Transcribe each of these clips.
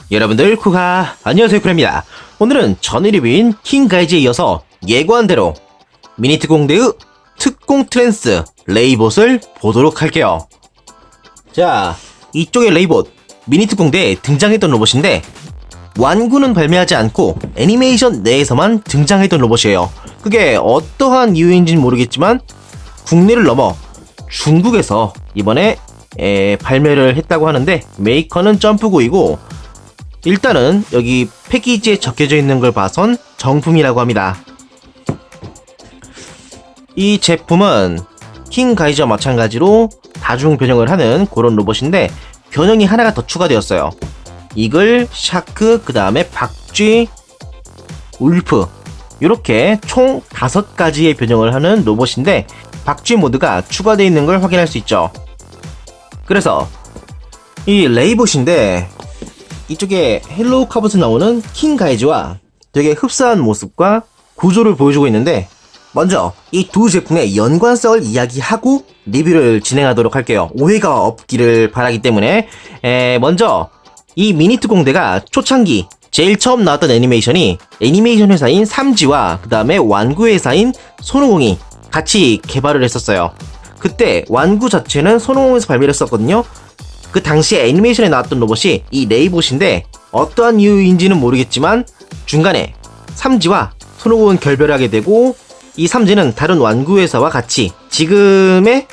여러분들 안녕하세요, 쿠라입니다. 오늘은 전에 리뷰인 킹가이즈에 이어서 예고한 대로 미니트 공대의 특공 트랜스 레이봇을 보도록 할게요. 자, 이쪽의 레이봇 미니트 공대에 등장했던 로봇인데 완구는 발매하지 않고 애니메이션 내에서만 등장했던 로봇이에요. 그게 어떠한 이유인지는 모르겠지만 국내를 넘어 중국에서 이번에 발매를 했다고 하는데 메이커는 점프고이고 일단은 여기 패키지에 적혀져 있는 걸 봐선 정품이라고 합니다. 이 제품은 킹가이즈와 마찬가지로 다중 변형을 하는 그런 로봇인데 변형이 하나가 더 추가되었어요. 이글, 샤크, 그 다음에 박쥐, 울프 이렇게 총 5가지의 변형을 하는 로봇인데 박쥐 모드가 추가되어 있는 걸 확인할 수 있죠. 그래서 이 레이봇인데 이쪽에 헬로우 카봇에 나오는 킹가이즈와 되게 흡사한 모습과 구조를 보여주고 있는데 먼저 이 두 제품의 연관성을 이야기하고 리뷰를 진행하도록 할게요. 오해가 없기를 바라기 때문에 먼저 이 미니트 공대가 초창기 제일 처음 나왔던 애니메이션이 애니메이션 회사인 삼지와 그 다음에 완구 회사인 손오공이 같이 개발을 했었어요. 그때 완구 자체는 손오공에서 발매를 했었거든요. 그 당시에 애니메이션에 나왔던 로봇이 이 레이봇인데 어떠한 이유인지는 모르겠지만 중간에 삼지와 손오공은 결별을 하게 되고 이 삼지는 다른 완구 회사와 같이 지금의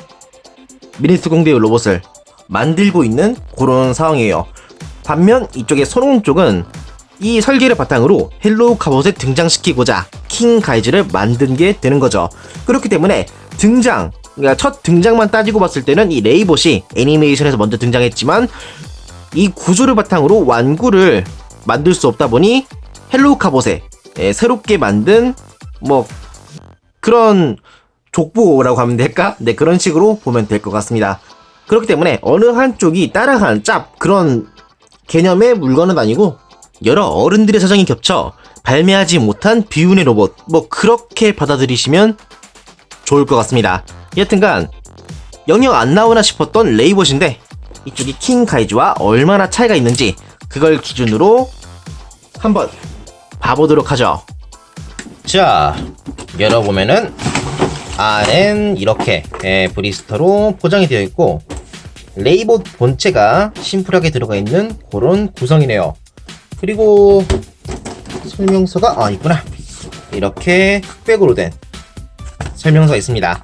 미니트 공대의 로봇을 만들고 있는 그런 상황이에요. 반면 이쪽의 손오공 쪽은 이 설계를 바탕으로 헬로우 카봇에 등장시키고자 킹가이즈를 만든 게 되는 거죠. 그렇기 때문에 그러니까 첫 등장만 따지고 봤을 때는 이 레이봇이 애니메이션에서 먼저 등장했지만 이 구조를 바탕으로 완구를 만들 수 없다 보니 헬로우 카봇에 새롭게 만든 그런 족보라고 하면 될까? 네, 그런 식으로 보면 될 것 같습니다. 그렇기 때문에 어느 한쪽이 따라가는 그런 개념의 물건은 아니고 여러 어른들의 사정이 겹쳐 발매하지 못한 비운의 로봇 그렇게 받아들이시면 좋을 것 같습니다. 여튼간 영영 안 나오나 싶었던 레이봇인데 이쪽이 킹가이즈와 얼마나 차이가 있는지 그걸 기준으로 한번 봐보도록 하죠. 자, 열어보면은 안엔 이렇게 브리스터로 포장이 되어 있고 레이봇 본체가 심플하게 들어가 있는 그런 구성이네요. 그리고 설명서가 있구나. 이렇게 흑백으로 된 설명서가 있습니다.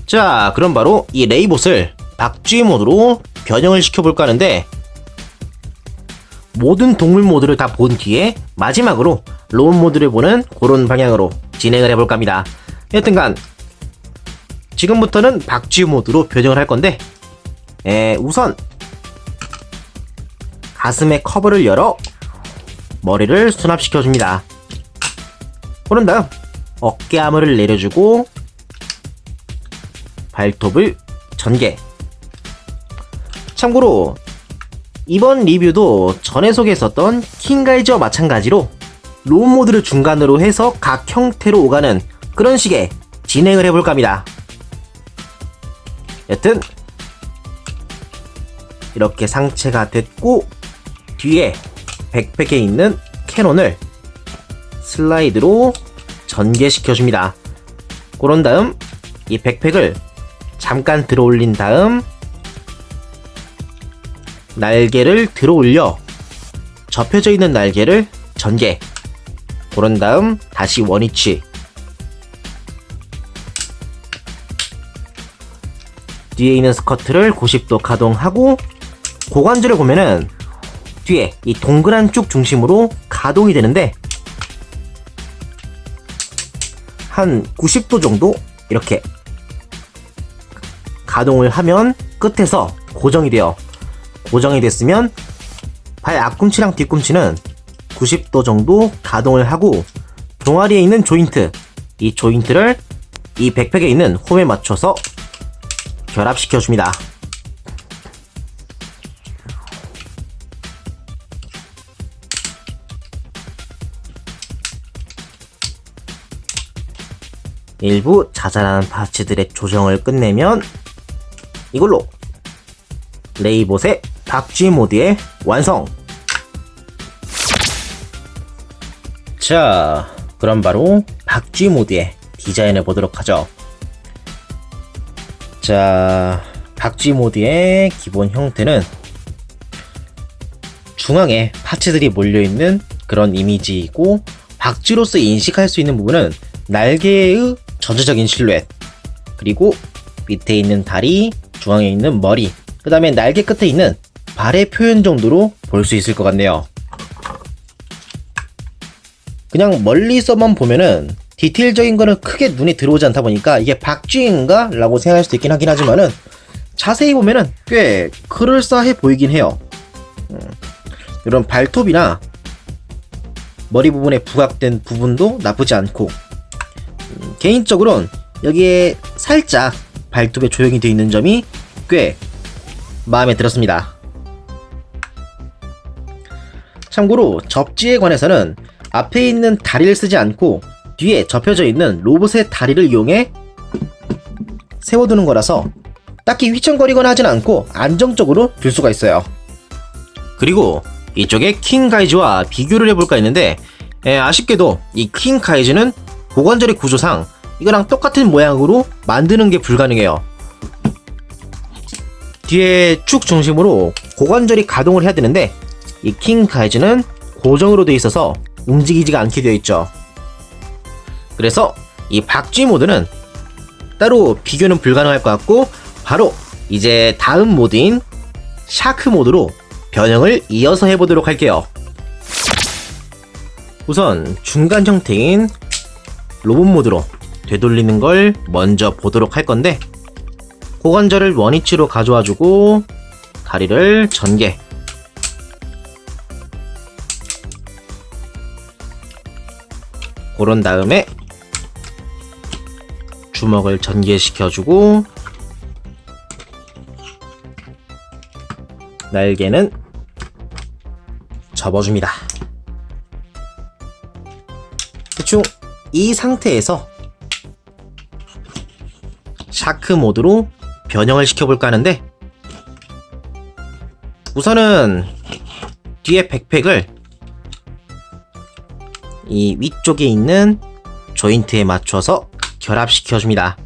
자, 그럼 바로 이 레이봇을 박쥐 모드로 변형을 시켜볼까 하는데 모든 동물 모드를 다 본 뒤에 마지막으로 로봇 모드를 보는 그런 방향으로 진행을 해볼까 합니다. 여튼간 지금부터는 박쥐 모드로 변형을 할 건데 우선 가슴의 커버를 열어 머리를 수납시켜줍니다. 그런 다음 어깨 아머를 내려주고 발톱을 전개. 참고로 이번 리뷰도 전에 소개했었던 킹가이즈와 마찬가지로 로봇 모드를 중간으로 해서 각 형태로 오가는 그런 식의 진행을 해볼까 합니다. 여튼 이렇게 상체가 됐고 뒤에 백팩에 있는 캐논을 슬라이드로 전개시켜줍니다. 그런 다음 이 백팩을 잠깐 들어 올린 다음 날개를 들어 올려 접혀져 있는 날개를 전개. 그런 다음 다시 원위치. 뒤에 있는 스커트를 90도 가동하고 고관절을 보면은 뒤에 이 동그란 쪽 중심으로 가동이 되는데 한 90도 정도 이렇게 가동을 하면 끝에서 고정이 돼요. 고정이 됐으면 발 앞꿈치랑 뒤꿈치는 90도 정도 가동을 하고 종아리에 있는 조인트, 이 조인트를 이 백팩에 있는 홈에 맞춰서 결합시켜줍니다. 일부 자잘한 파츠들의 조정을 끝내면 이걸로 레이봇의 박쥐 모드의 완성! 자, 그럼 바로 박쥐 모드의 디자인을 보도록 하죠. 자, 박쥐 모드의 기본 형태는 중앙에 파츠들이 몰려있는 그런 이미지이고, 박쥐로서 인식할 수 있는 부분은 날개의 전체적인 실루엣, 그리고 밑에 있는 다리, 중앙에 있는 머리, 그 다음에 날개 끝에 있는 발의 표현 정도로 볼 수 있을 것 같네요. 그냥 멀리서만 보면은 디테일적인 거는 크게 눈에 들어오지 않다 보니까 이게 박쥐인가? 라고 생각할 수도 있긴 하긴 하지만은 자세히 보면은 꽤 그럴싸해 보이긴 해요. 이런 발톱이나 머리 부분에 부각된 부분도 나쁘지 않고, 개인적으로는 여기에 살짝 발톱에 조형이 되어 있는 점이 꽤 마음에 들었습니다. 참고로 접지에 관해서는 앞에 있는 다리를 쓰지 않고 뒤에 접혀져 있는 로봇의 다리를 이용해 세워두는 거라서 딱히 휘청거리거나 하진 않고 안정적으로 둘 수가 있어요. 그리고 이쪽에 킹 가이즈와 비교를 해볼까 했는데, 아쉽게도 이 킹 가이즈는 고관절의 구조상 이거랑 똑같은 모양으로 만드는 게 불가능해요. 뒤에 축 중심으로 고관절이 가동을 해야 되는데, 이 킹 가이즈는 고정으로 되어 있어서 움직이지가 않게 되어 있죠. 그래서 이 박쥐 모드는 따로 비교는 불가능할 것 같고, 바로 이제 다음 모드인 샤크 모드로 변형을 이어서 해보도록 할게요. 우선 중간 형태인 로봇 모드로 되돌리는 걸 먼저 보도록 할 건데, 고관절을 원위치로 가져와주고 다리를 전개, 그런 다음에 주먹을 전개시켜주고 날개는 접어줍니다. 대충 이 상태에서 샤크 모드로 변형을 시켜볼까 하는데, 우선은 뒤에 백팩을 이 위쪽에 있는 조인트에 맞춰서 결합시켜줍니다.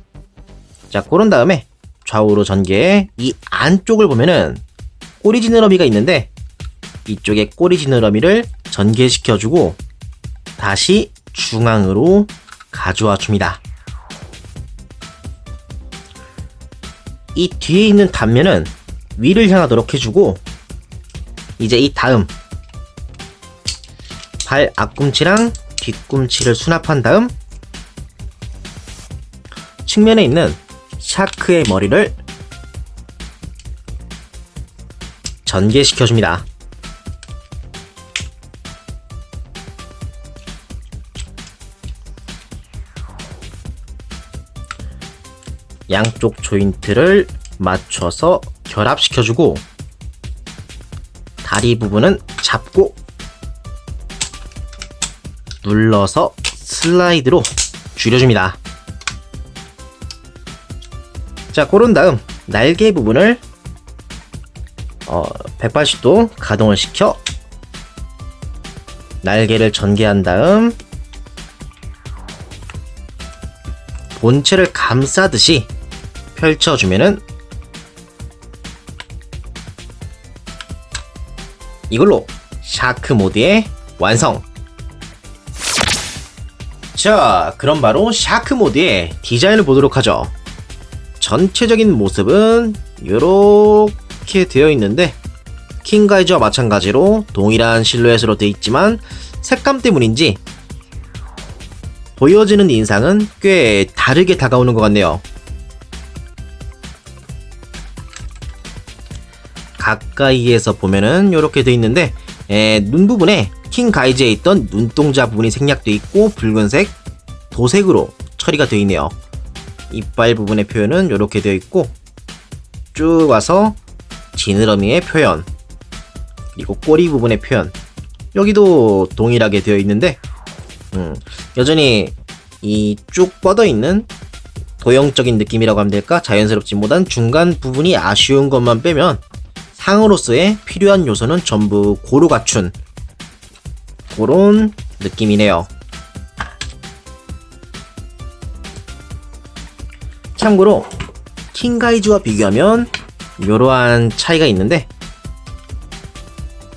자, 그런 다음에 좌우로 전개해 이 안쪽을 보면은 꼬리 지느러미가 있는데, 이쪽에 꼬리 지느러미를 전개시켜주고 다시 중앙으로 가져와 줍니다. 이 뒤에 있는 단면은 위를 향하도록 해주고, 이제 이 다음 발 앞꿈치랑 뒤꿈치를 수납한 다음 측면에 있는 샤크의 머리를 전개시켜줍니다. 양쪽 조인트를 맞춰서 결합시켜주고 다리 부분은 잡고 눌러서 슬라이드로 줄여줍니다. 자, 그런 다음 날개 부분을 180도 가동을 시켜 날개를 전개한 다음 본체를 감싸듯이 펼쳐주면은 이걸로 샤크 모드의 완성! 자, 그럼 바로 샤크 모드의 디자인을 보도록 하죠. 전체적인 모습은 이렇게 되어 있는데, 킹 가이즈와 마찬가지로 동일한 실루엣으로 되어 있지만 색감 때문인지 보여지는 인상은 꽤 다르게 다가오는 것 같네요. 가까이에서 보면은 이렇게 되어 있는데, 눈 부분에 킹 가이즈에 있던 눈동자 부분이 생략되어 있고 붉은색, 도색으로 처리가 되어 있네요. 이빨 부분의 표현은 이렇게 되어 있고, 쭉 와서 지느러미의 표현, 그리고 꼬리 부분의 표현, 여기도 동일하게 되어 있는데, 여전히 이 쭉 뻗어 있는 도형적인 느낌이라고 하면 될까? 자연스럽지 못한 중간 부분이 아쉬운 것만 빼면 상으로서의 필요한 요소는 전부 고루 갖춘 그런 느낌이네요. 참고로 킹가이즈와 비교하면 이러한 차이가 있는데,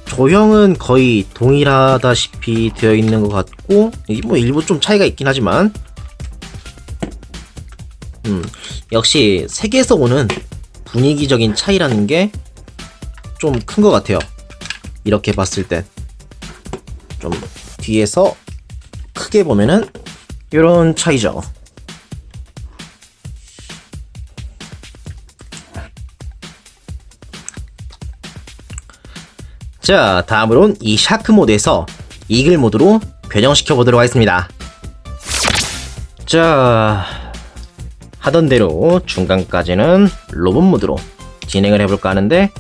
조형은 거의 동일하다시피 되어 있는 것 같고, 뭐 일부 좀 차이가 있긴 하지만 역시 색에서 오는 분위기적인 차이라는 게 좀 큰 것 같아요. 이렇게 봤을 땐 좀 뒤에서 크게 보면은 이런 차이죠. 자, 다음으론 이 샤크 모드에서 이글 모드로 변형시켜 보도록 하겠습니다. 자, 하던 대로 중간까지는 로봇 모드로 진행을 해볼까 하는데,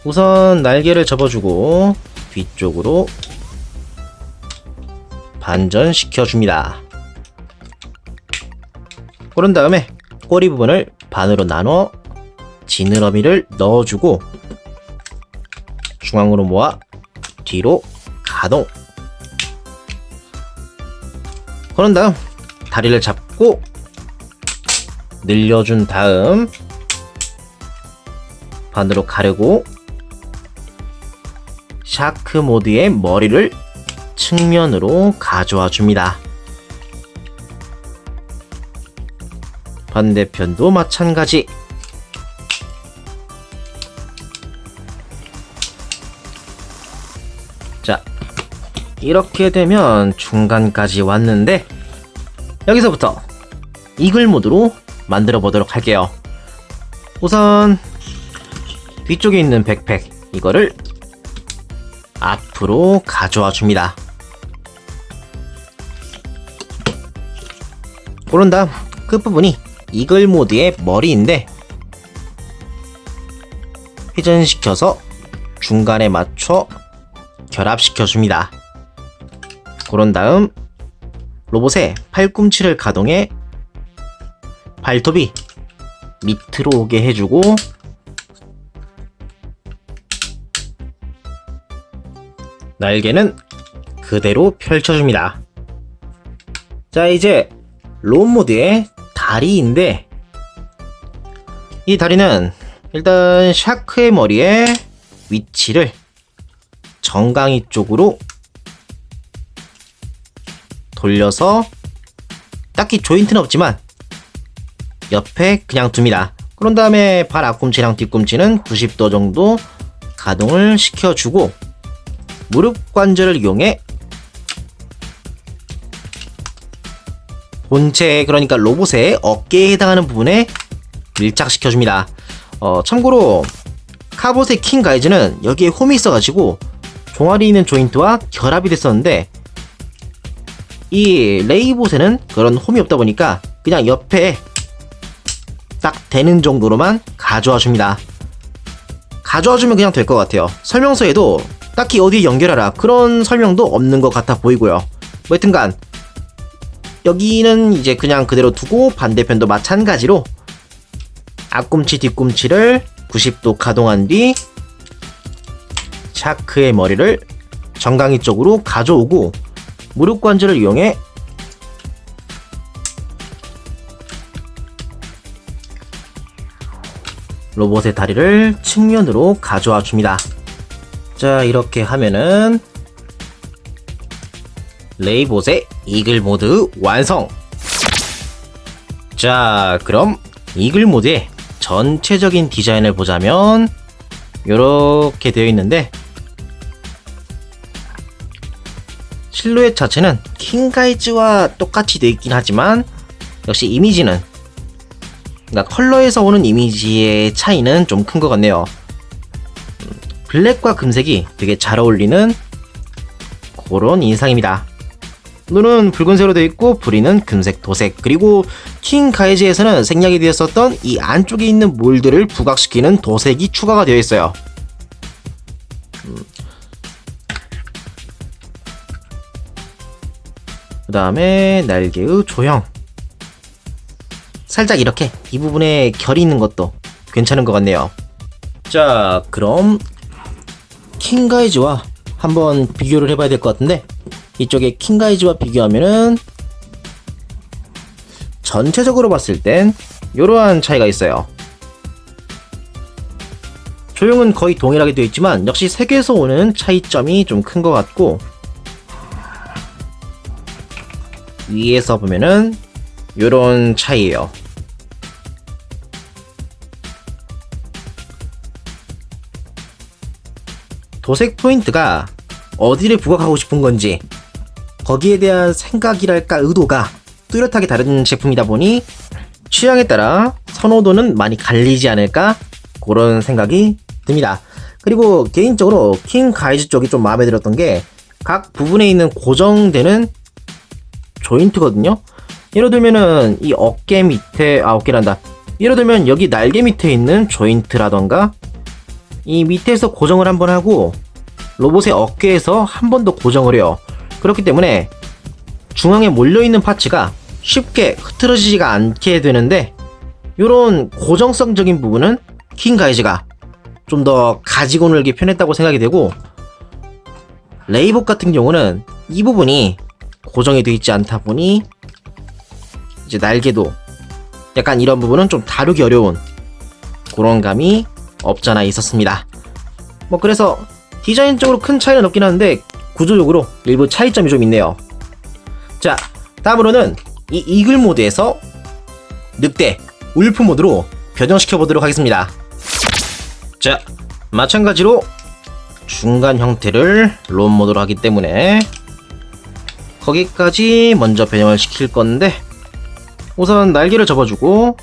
우선 날개를 접어주고 뒤쪽으로 반전시켜 줍니다. 그런 다음에 꼬리 부분을 반으로 나눠 지느러미를 넣어주고 중앙으로 모아 뒤로 가동. 그런 다음 다리를 잡고 늘려준 다음 반으로 가르고 샤크 모드의 머리를 측면으로 가져와 줍니다. 반대편도 마찬가지. 자, 이렇게 되면 중간까지 왔는데, 여기서부터 이글 모드로 만들어 보도록 할게요. 우선 뒤쪽에 있는 백팩, 이거를 앞으로 가져와 줍니다. 그런 다음 끝부분이 이글 모드의 머리인데, 회전시켜서 중간에 맞춰 결합시켜 줍니다. 그런 다음 로봇의 팔꿈치를 가동해 발톱이 밑으로 오게 해주고, 날개는 그대로 펼쳐줍니다. 자, 이제 로봇 모드의 다리인데, 이 다리는 일단 샤크의 머리의 위치를 정강이 쪽으로 돌려서, 딱히 조인트는 없지만 옆에 그냥 둡니다. 그런 다음에 발 앞꿈치랑 뒤꿈치는 90도 정도 가동을 시켜주고, 무릎 관절을 이용해 본체, 그러니까 로봇의 어깨에 해당하는 부분에 밀착시켜줍니다. 참고로 카봇의 킹 가이즈는 여기에 홈이 있어가지고 종아리 있는 조인트와 결합이 됐었는데, 이 레이봇에는 그런 홈이 없다 보니까 그냥 옆에 딱 되는 정도로만 가져와 줍니다. 가져와 주면 그냥 될 것 같아요. 설명서에도 딱히 어디에 연결하라 그런 설명도 없는 것 같아 보이고요. 뭐 여튼간 여기는 이제 그냥 그대로 두고, 반대편도 마찬가지로 앞꿈치 뒤꿈치를 90도 가동한 뒤 샤크의 머리를 정강이 쪽으로 가져오고, 무릎 관절을 이용해 로봇의 다리를 측면으로 가져와 줍니다. 자, 이렇게 하면은 레이봇의 이글 모드 완성! 자, 그럼 이글 모드의 전체적인 디자인을 보자면 이렇게 되어 있는데, 실루엣 자체는 킹가이즈와 똑같이 되어 있긴 하지만 역시 이미지는, 그러니까 컬러에서 오는 이미지의 차이는 좀 큰 것 같네요. 블랙과 금색이 되게 잘 어울리는 그런 인상입니다. 눈은 붉은색으로 되어 있고 부리는 금색, 도색, 그리고 킹 가이즈에서는 생략이 되었었던 이 안쪽에 있는 몰드를 부각시키는 도색이 추가가 되어 있어요. 그 다음에 날개의 조형, 살짝 이렇게 이 부분에 결이 있는 것도 괜찮은 것 같네요. 자, 그럼 킹가이즈와 한번 비교를 해봐야 될 것 같은데, 이쪽에 킹가이즈와 비교하면은 전체적으로 봤을 땐 이러한 차이가 있어요. 조형은 거의 동일하게 되어 있지만 역시 색에서 오는 차이점이 좀 큰 것 같고, 위에서 보면은 이런 차이예요. 도색 포인트가 어디를 부각하고 싶은 건지, 거기에 대한 생각이랄까 의도가 뚜렷하게 다른 제품이다 보니 취향에 따라 선호도는 많이 갈리지 않을까, 그런 생각이 듭니다. 그리고 개인적으로 킹가이즈 쪽이 좀 마음에 들었던 게 각 부분에 있는 고정되는 조인트거든요. 예를 들면은 이 어깨 밑에, 어깨란다. 예를 들면 여기 날개 밑에 있는 조인트라던가, 이 밑에서 고정을 한번 하고 로봇의 어깨에서 한 번 더 고정을 해요. 그렇기 때문에 중앙에 몰려있는 파츠가 쉽게 흐트러지지가 않게 되는데, 이런 고정성적인 부분은 킹가이즈가 좀 더 가지고 놀기 편했다고 생각이 되고, 레이봇 같은 경우는 이 부분이 고정이 되어 있지 않다 보니 이제 날개도 약간 이런 부분은 좀 다루기 어려운 그런 감이 없잖아 있었습니다. 뭐 그래서 디자인적으로 큰 차이는 없긴 한데 구조적으로 일부 차이점이 좀 있네요. 자, 다음으로는 이 이글 모드에서 늑대, 울프 모드로 변형시켜 보도록 하겠습니다. 자, 마찬가지로 중간 형태를 롬 모드로 하기 때문에 거기까지 먼저 변형을 시킬 건데, 우선 날개를 접어주고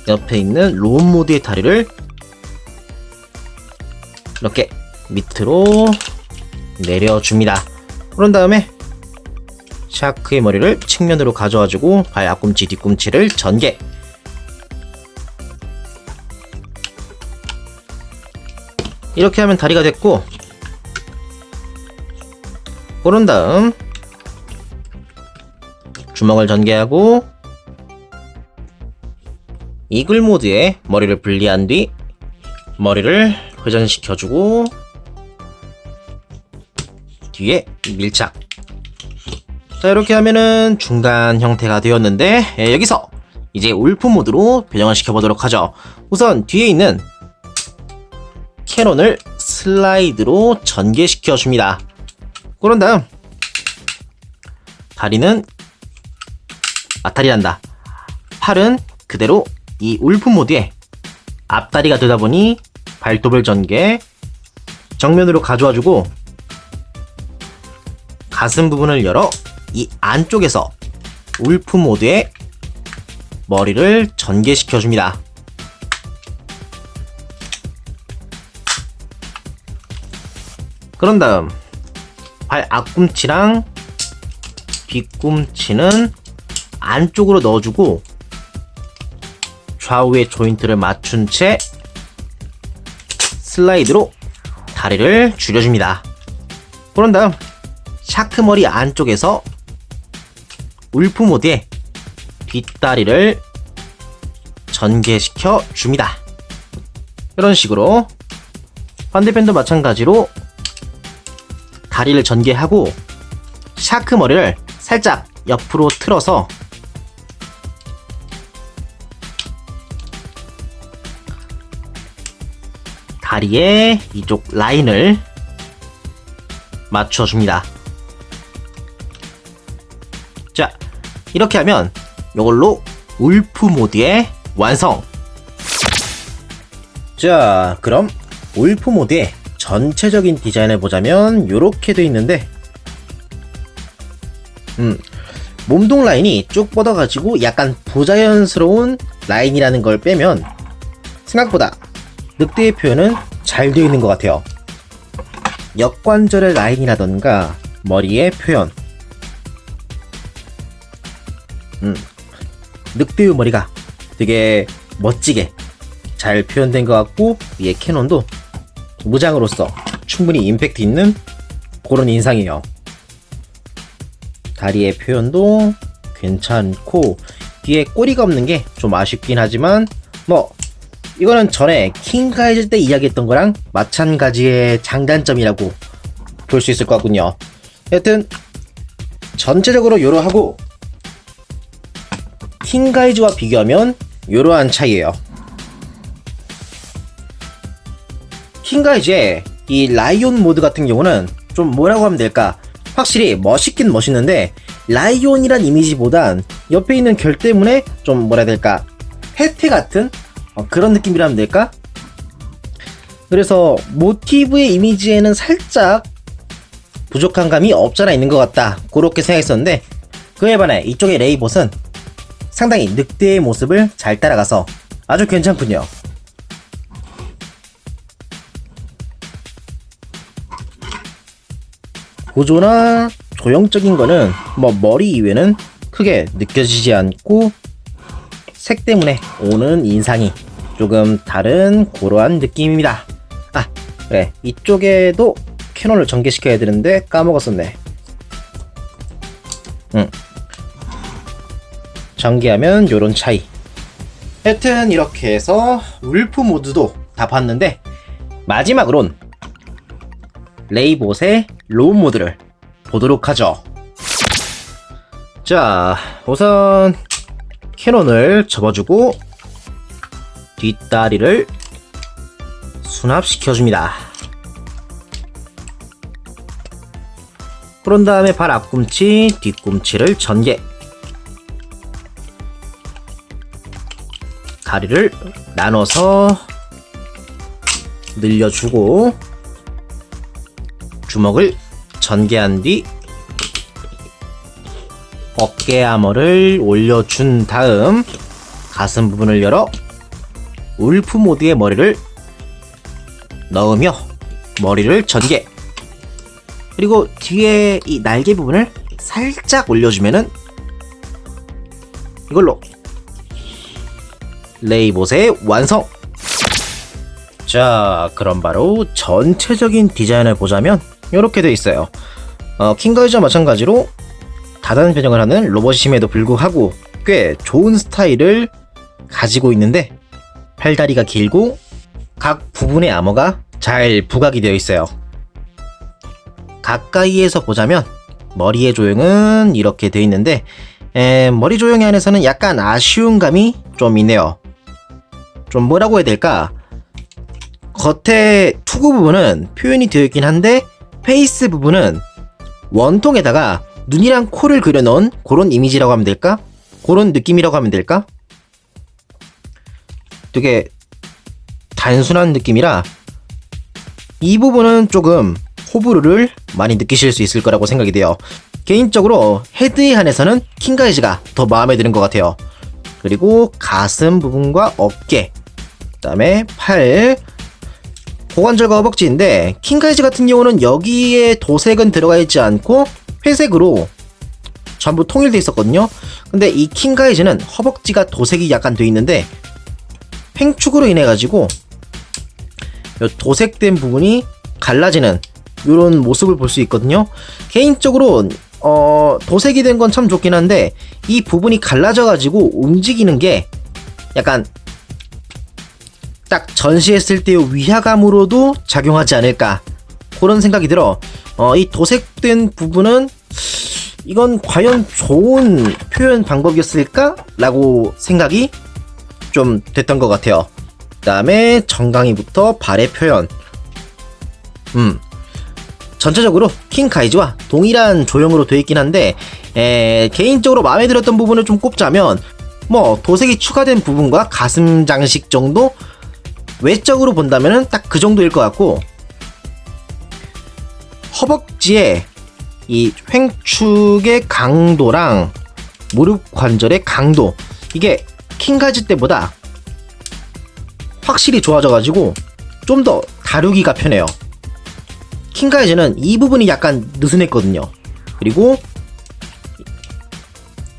옆에 있는 롬 모드의 다리를 이렇게 밑으로 내려줍니다. 그런 다음에 샤크의 머리를 측면으로 가져와주고 발 앞꿈치 뒤꿈치를 전개, 이렇게 하면 다리가 됐고, 그런 다음 주먹을 전개하고 이글 모드에 머리를 분리한 뒤 머리를 회전시켜주고 뒤에 밀착. 자, 이렇게 하면은 중간 형태가 되었는데, 여기서 이제 울프 모드로 변형을 시켜보도록 하죠. 우선 뒤에 있는 캐논을 슬라이드로 전개시켜 줍니다. 그런 다음 다리는 다리란다. 팔은 그대로 이 울프 모드에 앞다리가 되다 보니 발톱을 전개, 정면으로 가져와주고 가슴 부분을 열어 이 안쪽에서 울프 모드에 머리를 전개시켜 줍니다. 그런 다음 발 앞꿈치랑 뒤꿈치는 안쪽으로 넣어주고 좌우의 조인트를 맞춘 채 슬라이드로 다리를 줄여줍니다. 그런 다음 샤크 머리 안쪽에서 울프 모드에 뒷다리를 전개시켜 줍니다. 이런 식으로 반대편도 마찬가지로 다리를 전개하고 샤크 머리를 살짝 옆으로 틀어서 다리에 이쪽 라인을 맞춰줍니다. 자, 이렇게 하면 이걸로 울프 모드의 완성! 자, 그럼 울프 모드의 전체적인 디자인을 보자면 이렇게 되어 있는데, 몸통 라인이 쭉 뻗어가지고 약간 부자연스러운 라인이라는 걸 빼면 생각보다 늑대의 표현은 잘 되어 있는 것 같아요. 역관절의 라인이라던가 머리의 표현, 늑대의 머리가 되게 멋지게 잘 표현된 것 같고, 위에 캐논도 무장으로서 충분히 임팩트 있는 그런 인상이에요. 다리의 표현도 괜찮고 뒤에 꼬리가 없는 게 좀 아쉽긴 하지만 뭐 이거는 전에 킹가이즈 때 이야기했던 거랑 마찬가지의 장단점이라고 볼 수 있을 것 같군요. 여튼 전체적으로 요러하고 킹가이즈와 비교하면 요러한 차이예요. 킹가이즈의 이 라이온 모드 같은 경우는 좀 뭐라고 하면 될까? 확실히 멋있긴 멋있는데 라이온이란 이미지보단 옆에 있는 결 때문에 좀 뭐라 해야 될까? 해태 같은 그런 느낌이라면 될까? 그래서 모티브의 이미지에는 살짝 부족한 감이 없잖아 있는 것 같다, 그렇게 생각했었는데 그에 반해 이쪽의 레이봇은 상당히 늑대의 모습을 잘 따라가서 아주 괜찮군요. 구조나 조형적인 거는 뭐 머리 이외는 크게 느껴지지 않고 색 때문에 오는 인상이 조금 다른 그러한 느낌입니다. 아 그래, 이쪽에도 캐논을 전개시켜야 되는데 까먹었었네. 전개하면 요런 차이. 하여튼 이렇게 해서 울프 모드도 다 봤는데 마지막으론 레이봇의 로우 모드를 보도록 하죠. 자, 우선 캐논을 접어주고 뒷다리를 수납시켜줍니다. 그런 다음에 발 앞꿈치, 뒤꿈치를 전개, 다리를 나눠서 늘려주고 주먹을 전개한 뒤 어깨 아머를 올려준 다음 가슴 부분을 열어 울프 모드의 머리를 넣으며 머리를 전개, 그리고 뒤에 이 날개 부분을 살짝 올려주면은 이걸로 레이봇의 완성! 자, 그럼 바로 전체적인 디자인을 보자면 이렇게 되어 있어요. 킹가이즈와 마찬가지로 다단 변형을 하는 로봇임에도 불구하고 꽤 좋은 스타일을 가지고 있는데 팔다리가 길고 각 부분의 아머가 잘 부각이 되어 있어요. 가까이에서 보자면 머리의 조형은 이렇게 되어 있는데 머리 조형에 한해서는 약간 아쉬운 감이 좀 있네요. 좀 뭐라고 해야 될까? 겉에 투구 부분은 표현이 되어 있긴 한데 페이스 부분은 원통에다가 눈이랑 코를 그려놓은 그런 이미지라고 하면 될까? 그런 느낌이라고 하면 될까? 되게 단순한 느낌이라 이 부분은 조금 호불호를 많이 느끼실 수 있을 거라고 생각이 돼요. 개인적으로 헤드에 한해서는 킹가이즈가 더 마음에 드는 것 같아요. 그리고 가슴 부분과 어깨, 그 다음에 팔, 고관절과 허벅지인데 킹가이즈 같은 경우는 여기에 도색은 들어가 있지 않고 회색으로 전부 통일되어 있었거든요. 근데 이 킹가이즈는 허벅지가 도색이 약간 되어 있는데 횡축으로 인해 가지고 도색된 부분이 갈라지는 이런 모습을 볼 수 있거든요. 개인적으로 도색이 된 건 참 좋긴 한데 이 부분이 갈라져 가지고 움직이는 게 약간 딱 전시했을 때의 위화감으로도 작용하지 않을까, 그런 생각이 들어. 이 도색된 부분은 이건 과연 좋은 표현 방법이었을까? 라고 생각이 좀 됐던 것 같아요. 그 다음에 정강이부터 발의 표현. 전체적으로 킹가이즈와 동일한 조형으로 되어 있긴 한데 개인적으로 마음에 들었던 부분을 좀 꼽자면 뭐 도색이 추가된 부분과 가슴 장식 정도, 외적으로 본다면은 딱 그 정도일 것 같고, 허벅지에 이 횡축의 강도랑 무릎 관절의 강도, 이게 킹가이즈 때보다 확실히 좋아져가지고 좀 더 다루기가 편해요. 킹가이즈는 이 부분이 약간 느슨했거든요. 그리고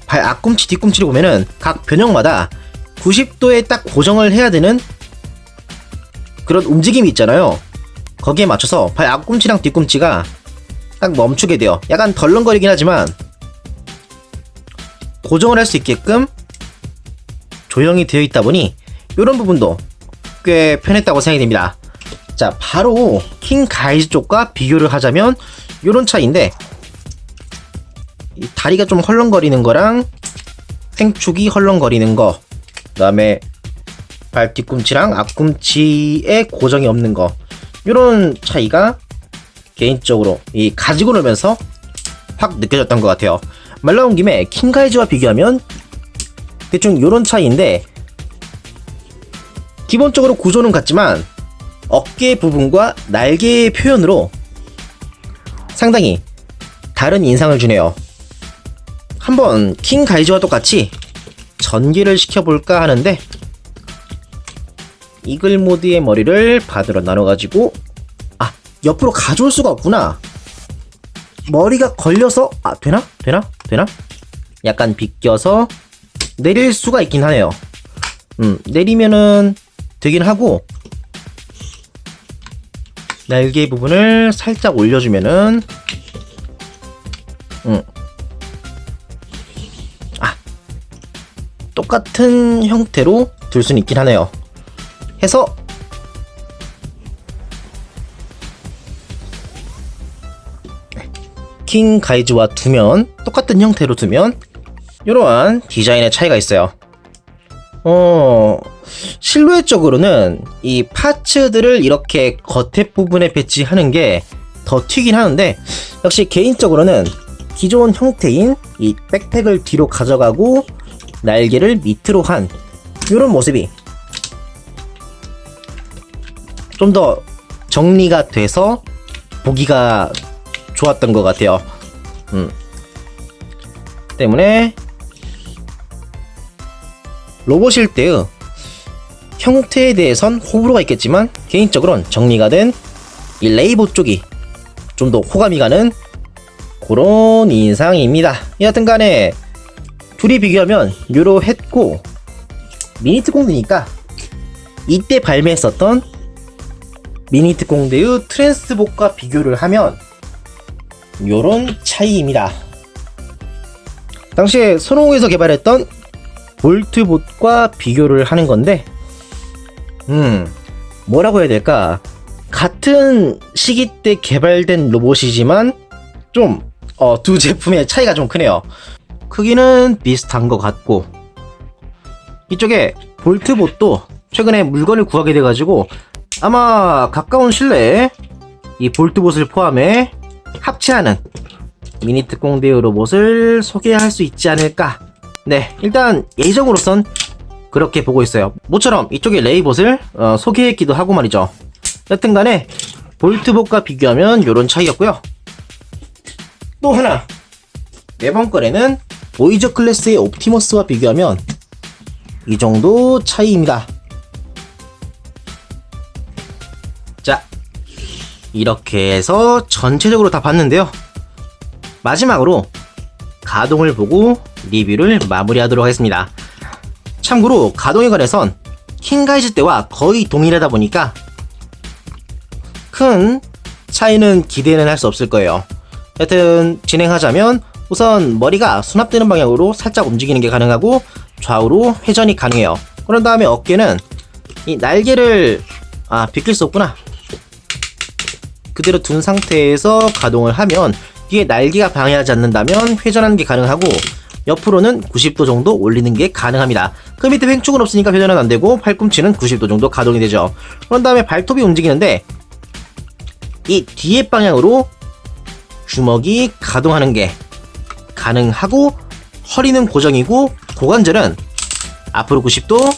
발 앞꿈치 뒤꿈치를 보면은 각 변형마다 90도에 딱 고정을 해야 되는 그런 움직임이 있잖아요. 거기에 맞춰서 발 앞꿈치랑 뒤꿈치가 딱 멈추게 돼요. 약간 덜렁거리긴 하지만 고정을 할 수 있게끔 조형이 되어 있다 보니 이런 부분도 꽤 편했다고 생각이 됩니다. 자, 바로 킹 가이즈 쪽과 비교를 하자면 요런 차이인데, 이 다리가 좀 헐렁거리는 거랑 횡축이 헐렁거리는 거, 그 다음에 발 뒤꿈치랑 앞꿈치에 고정이 없는 거, 요런 차이가 개인적으로 이 가지고 놀면서 확 느껴졌던 것 같아요. 말 나온 김에 킹 가이즈와 비교하면 대충 요런 차이인데, 기본적으로 구조는 같지만 어깨 부분과 날개의 표현으로 상당히 다른 인상을 주네요. 한번 킹 가이즈와 똑같이 전개를 시켜볼까 하는데, 이글 모드의 머리를 반으로 나눠가지고, 옆으로 가져올 수가 없구나. 머리가 걸려서, 되나? 약간 비껴서 내릴 수가 있긴 하네요. 내리면은 되긴 하고, 날개 부분을 살짝 올려주면은, 똑같은 형태로 둘 수는 있긴 하네요. 해서 킹 가이즈와 두면, 똑같은 형태로 두면 이러한 디자인의 차이가 있어요. 실루엣적으로는 이 파츠들을 이렇게 겉에 부분에 배치하는 게 더 튀긴 하는데, 역시 개인적으로는 기존 형태인 이 백팩을 뒤로 가져가고 날개를 밑으로 한 이런 모습이 좀 더 정리가 돼서 보기가 좋았던 것 같아요. 때문에 로봇일 때의 형태에 대해선 호불호가 있겠지만, 개인적으로는 정리가 된 이 레이봇 쪽이 좀 더 호감이 가는 그런 인상입니다. 여하튼 간에 둘이 비교하면 요러했고, 미니특공대니까 이때 발매했었던 미니특공대의 트랜스봇과 비교를 하면 요런 차이입니다. 당시에 손오공에서 개발했던 볼트봇과 비교를 하는 건데, 뭐라고 해야 될까? 같은 시기 때 개발된 로봇이지만 좀 두 제품의 차이가 좀 크네요. 크기는 비슷한 것 같고, 이쪽에 볼트봇도 최근에 물건을 구하게 돼가지고 아마 가까운 실내에 이 볼트봇을 포함해 합체하는 미니특공대의 로봇을 소개할 수 있지 않을까. 네, 일단 예정으로선 그렇게 보고 있어요. 모처럼 이쪽에 레이봇을 소개했기도 하고 말이죠. 여튼간에 볼트봇과 비교하면 요런 차이였고요. 또 하나, 매번 거래는 보이저 클래스의 옵티머스와 비교하면 이 정도 차이입니다. 자, 이렇게 해서 전체적으로 다 봤는데요. 마지막으로 가동을 보고 리뷰를 마무리하도록 하겠습니다. 참고로 가동에 관해선 킹가이즈 때와 거의 동일하다 보니까 큰 차이는 기대는 할 수 없을 거예요. 하여튼 진행하자면, 우선 머리가 수납되는 방향으로 살짝 움직이는 게 가능하고 좌우로 회전이 가능해요. 그런 다음에 어깨는 이 날개를 비낄 수 없구나. 그대로 둔 상태에서 가동을 하면 뒤에 날개가 방해하지 않는다면 회전하는 게 가능하고, 옆으로는 90도 정도 올리는 게 가능합니다. 그 밑에 횡축은 없으니까 회전은 안되고 팔꿈치는 90도 정도 가동이 되죠. 그런 다음에 발톱이 움직이는데, 이 뒤에 방향으로 주먹이 가동하는 게 가능하고, 허리는 고정이고 고관절은 앞으로 90도,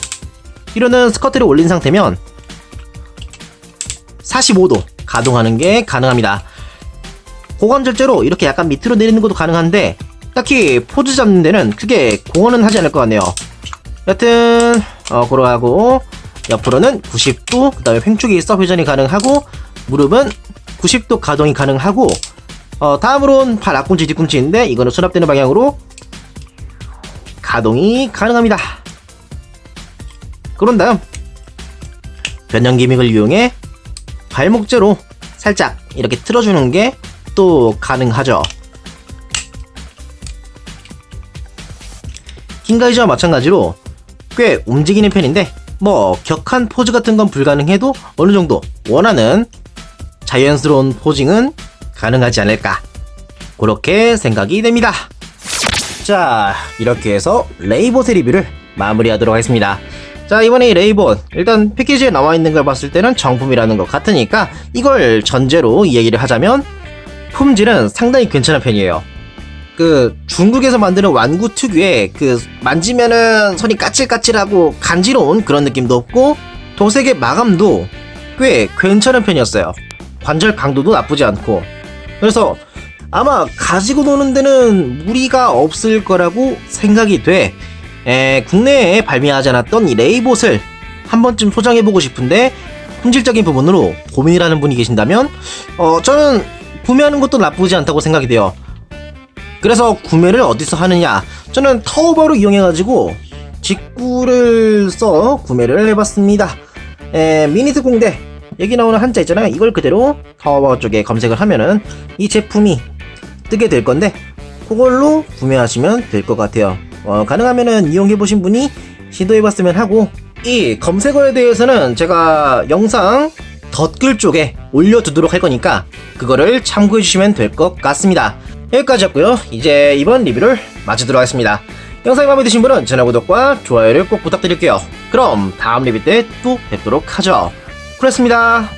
뒤로는 스커트를 올린 상태면 45도 가동하는 게 가능합니다. 고관절제로 이렇게 약간 밑으로 내리는 것도 가능한데, 딱히 포즈 잡는 데는 크게 공헌은 하지 않을 것 같네요. 여튼 고러하고, 옆으로는 90도, 그 다음에 횡축이 있어 회전이 가능하고, 무릎은 90도 가동이 가능하고, 다음으로는 발 앞꿈치 뒤꿈치인데 이거는 수납되는 방향으로 가동이 가능합니다. 그런 다음 변형 기믹을 이용해 발목제로 살짝 이렇게 틀어주는 게 또 가능하죠. 킹가이즈와 마찬가지로 꽤 움직이는 편인데, 뭐 격한 포즈 같은 건 불가능해도 어느 정도 원하는 자연스러운 포징은 가능하지 않을까, 그렇게 생각이 됩니다. 자, 이렇게 해서 레이봇의 리뷰를 마무리하도록 하겠습니다. 자, 이번에 이 레이봇, 일단 패키지에 나와있는 걸 봤을 때는 정품이라는 것 같으니까 이걸 전제로 이야기를 하자면 품질은 상당히 괜찮은 편이에요. 그 중국에서 만드는 완구 특유의 그 만지면은 손이 까칠까칠하고 간지러운 그런 느낌도 없고, 도색의 마감도 꽤 괜찮은 편이었어요. 관절 강도도 나쁘지 않고, 그래서 아마 가지고 노는 데는 무리가 없을 거라고 생각이 돼. 국내에 발매하지 않았던 이 레이봇을 한 번쯤 소장해보고 싶은데 품질적인 부분으로 고민을 하는 분이 계신다면 저는 구매하는 것도 나쁘지 않다고 생각이 돼요. 그래서 구매를 어디서 하느냐, 저는 타오바오를 이용해가지고 직구를 써 구매를 해봤습니다. 미니트 공대 여기 나오는 한자 있잖아요, 이걸 그대로 타오바오 쪽에 검색을 하면은 이 제품이 뜨게 될 건데 그걸로 구매하시면 될 것 같아요. 가능하면은 이용해보신 분이 시도해봤으면 하고, 이 검색어에 대해서는 제가 영상 덧글 쪽에 올려두도록 할 거니까 그거를 참고해주시면 될 것 같습니다. 여기까지였고요. 이제 이번 리뷰를 마치도록 하겠습니다. 영상이 마음에 드신 분은 채널 구독과 좋아요를 꼭 부탁드릴게요. 그럼 다음 리뷰 때 또 뵙도록 하죠. 그렇습니다.